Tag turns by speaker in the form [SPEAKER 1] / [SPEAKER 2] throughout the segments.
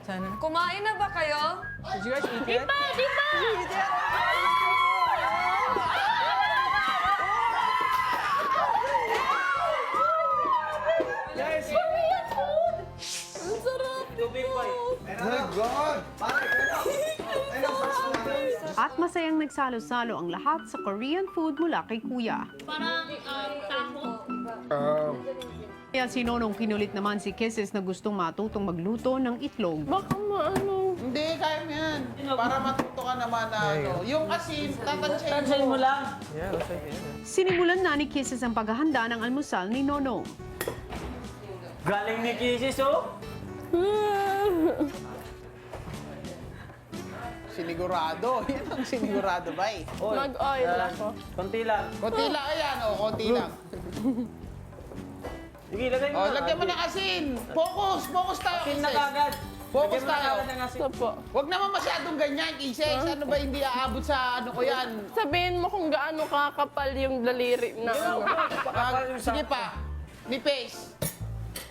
[SPEAKER 1] Sana.
[SPEAKER 2] Kumain na ba kayo?
[SPEAKER 1] Did you guys eat yet? Guys!
[SPEAKER 2] Ang sarap nito!
[SPEAKER 3] My God!
[SPEAKER 4] At masayang nagsalo-salo ang lahat sa Korean food mula kay Kuya.
[SPEAKER 5] Parang tapo.
[SPEAKER 4] Kaya si Nonong kinulit naman si Kisses na gustong matutong magluto ng itlog.
[SPEAKER 2] Baka maano.
[SPEAKER 3] Hindi, kaya mo yan. Para matuto ka naman na ano. Yung asin, tatansyahin
[SPEAKER 1] Tansayin
[SPEAKER 3] mo.
[SPEAKER 1] mo lang. Yeah, looks like it.
[SPEAKER 4] Sinimulan na ni Kisses ang paghahanda ng almusal ni Nonong.
[SPEAKER 1] Galing ni Kisses, oh!
[SPEAKER 3] Sinigurado. Yan ang sinigurado ba eh.
[SPEAKER 1] Oy,
[SPEAKER 2] Mag-oil ako.
[SPEAKER 1] konti lang.
[SPEAKER 3] Konti lang, ayan o. Konti lang.
[SPEAKER 1] Sige, lagay mo
[SPEAKER 3] O,
[SPEAKER 1] na.
[SPEAKER 3] lagyan mo ng asin. Focus! Focus tayo,
[SPEAKER 1] Asin na
[SPEAKER 3] Kisses.
[SPEAKER 1] kagad.
[SPEAKER 3] Focus
[SPEAKER 1] Lagyan mo na
[SPEAKER 3] tayo.
[SPEAKER 1] kagad ng asin.
[SPEAKER 2] Ito po.
[SPEAKER 3] Huwag naman masyadong ganyan, Kisses. Ano ba hindi aabot sa ano ko yan?
[SPEAKER 2] Sabihin mo kung gaano kakapal yung daliri na ano.
[SPEAKER 3] Sige pa. Nipis.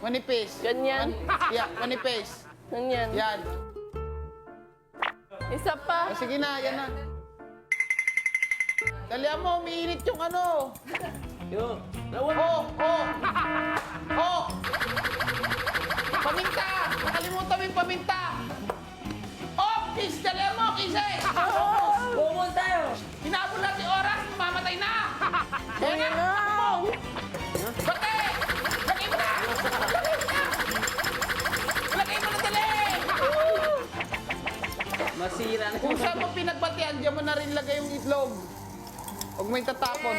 [SPEAKER 3] Manipis.
[SPEAKER 2] Ganyan.
[SPEAKER 3] Yeah, manipis.
[SPEAKER 2] Ganyan.
[SPEAKER 3] Yan.
[SPEAKER 2] Isa pa.
[SPEAKER 3] O, sige na, yan na. Dalihan mo, umiinit yung ano.
[SPEAKER 1] Yo,
[SPEAKER 3] Oh! Oh! Paminta! Nakalimutan mo yung paminta! Oh! Kiss! Dalihan mo, Kisses!
[SPEAKER 1] Bumon tayo!
[SPEAKER 3] Hinabol natin yung oras, mamamatay na! Yan na!
[SPEAKER 2] na.
[SPEAKER 3] Takbo! Bate! Lagay mo na! Lagay mo na! Lagay mo na dali!
[SPEAKER 1] Masira na.
[SPEAKER 3] Kung saan mo pinagbatian, diyan mo na rin lagay yung itlog. Huwag mo yung tatapon.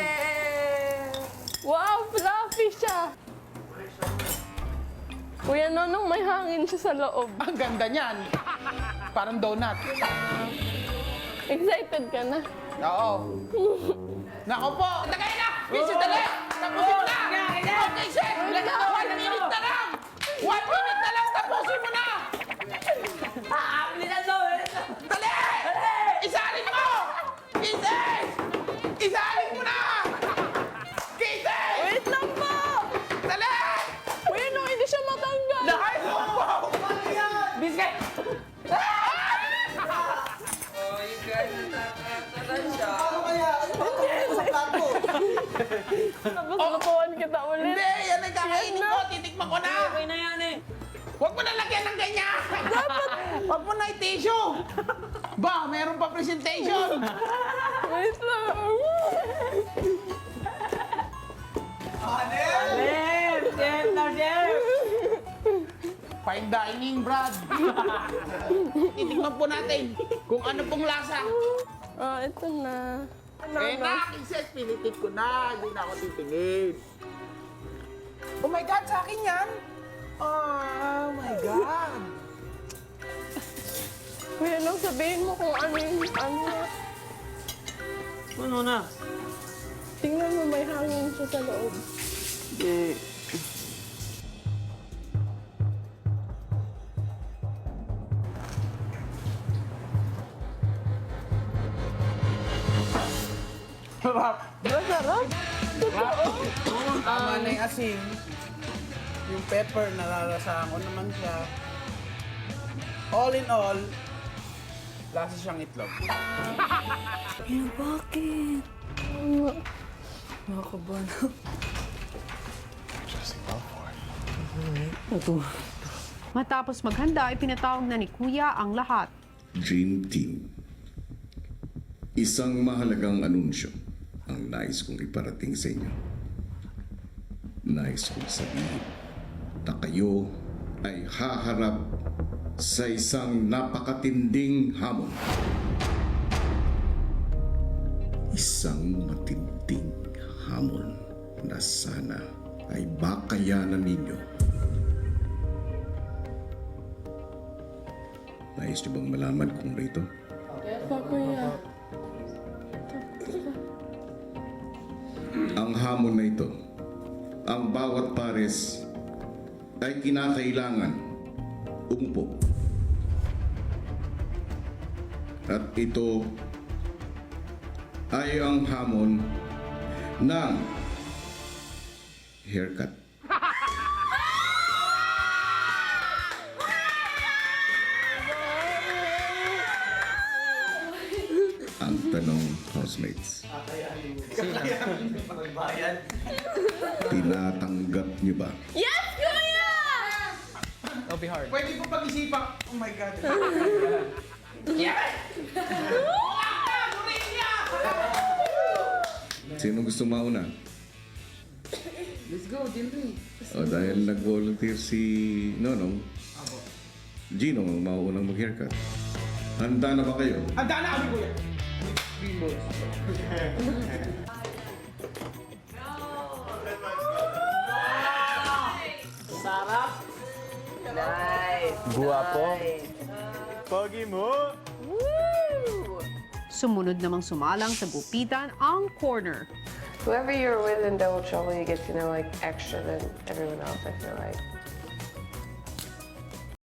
[SPEAKER 2] Wow, fluffy siya. Kuya Nonong, may hangin siya sa loob.
[SPEAKER 3] Ang ganda niyan. Parang donut.
[SPEAKER 2] Excited ka na?
[SPEAKER 3] Oo. Nako po! Tagay na! Kisses, dali! Tapusin mo na! Okay, Seth! Lagyan na 1 minute na lang! 1 minute na lang! Tapusin mo na!
[SPEAKER 1] Bilisan mo!
[SPEAKER 3] Dali! Isalin mo! Kisses! Isalin mo na! Kisses!
[SPEAKER 2] Wait lang po!
[SPEAKER 3] Dali!
[SPEAKER 2] Kuya Nonong, hindi siya matanggal.
[SPEAKER 3] Ay, wow!
[SPEAKER 1] Biscuit!
[SPEAKER 2] Tapos lutuan kita ulit.
[SPEAKER 3] Hindi! Yan ang kakainin ko! Titikman ko na!
[SPEAKER 1] Okay na yan eh.
[SPEAKER 3] Huwag mo na lagyan ng ganyan! Dapat! Huwag mo na i-tissue! Ba, meron pa presentation!
[SPEAKER 2] Wait lang.
[SPEAKER 1] Chef! Chef na chef!
[SPEAKER 3] Fine dining, Brad! Titikman po natin kung ano pong lasa.
[SPEAKER 2] Oh, ito na.
[SPEAKER 3] Eh na, Kisses, pinitik ko na. Hindi na ako titingin. Oh my God, sa akin yan! Oh my God!
[SPEAKER 2] Kuya Nonong, sabihin mo kung ano yung ano.
[SPEAKER 1] Ano na?
[SPEAKER 2] Tingnan mo, may hangin siya sa loob.
[SPEAKER 1] Eh.
[SPEAKER 3] Sarap!
[SPEAKER 2] Masarap.
[SPEAKER 3] Tama na yung asin. Yung pepper, nararasahan ko naman siya. All in all, lasa siyang itlog.
[SPEAKER 2] Bakit?
[SPEAKER 4] Matapos maghanda, ipinatawag na ni Kuya ang lahat.
[SPEAKER 6] Dream Team. Isang mahalagang anunsyo ang nais kong iparating sa inyo. Nais kong sabihin na kayo ay haharap sa isang napakatinding hamon. Isang matinding hamon na sana ay bakayanan ninyo. Nais niyo bang malaman kung ito?
[SPEAKER 2] Pa, Kuya.
[SPEAKER 6] Ang hamon na ito, ang bawat pares ay kinakailangan umupo. At ito ay ang hamon ng haircut. Ang tanong, housemates. Tinatanggap niyo ba?
[SPEAKER 2] Yes, kuya!
[SPEAKER 7] It'll be hard.
[SPEAKER 3] Pwede ko pag-isipan. Oh my God.
[SPEAKER 6] Sino gusto mauna?
[SPEAKER 3] Let's go, Jinri.
[SPEAKER 6] O dahil nag-volunteer si Nonong, Gino ang mauunang mag-haircut. Handa na ba kayo?
[SPEAKER 3] Handa na kami, kuya.
[SPEAKER 1] Sarap. Nice.
[SPEAKER 7] Guwapo.
[SPEAKER 1] Nice.
[SPEAKER 7] Pogi mo!
[SPEAKER 4] Sumunod namang sumalang sa gupitan ang corner.
[SPEAKER 8] Whoever you're with in Double Trouble, you get to know like extra than everyone else, I feel like.